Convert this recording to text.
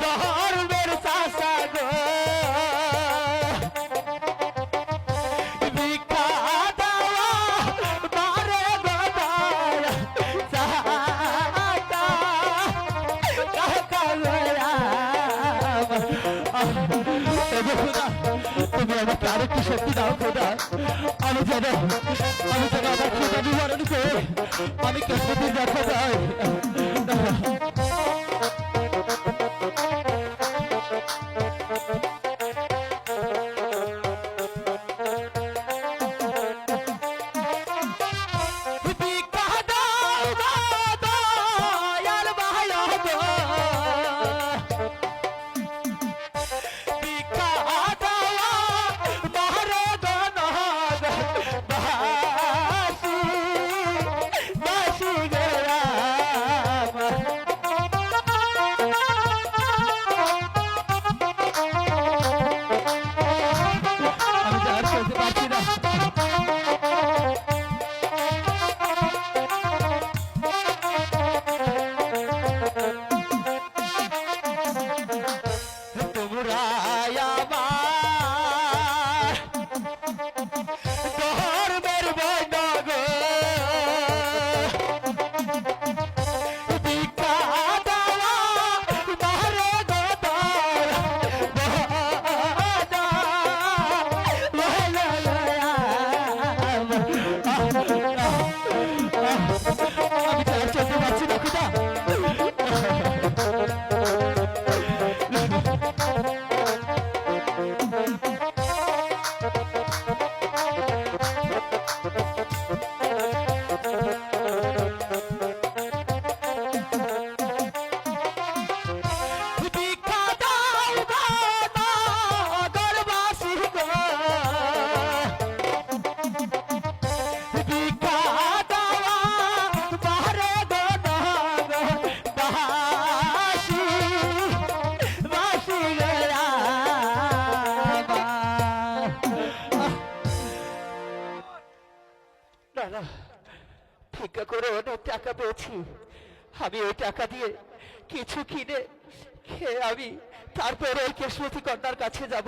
ধর্মের চাষা গো ভিক্ষা দেওয়া বারে তুমি আমাকে আরেকটি শক্তি দাও খোদা। আমি যেন আমার খোদা নিবারণ করে আমি কেমন দেখা যায়। ভিক্ষা করে অনেক টাকা পেয়েছি। আমি ওই টাকা দিয়ে কিছু কিনে খেয়ে আমি তারপরে ওই কেশবতী কন্যার কাছে যাব।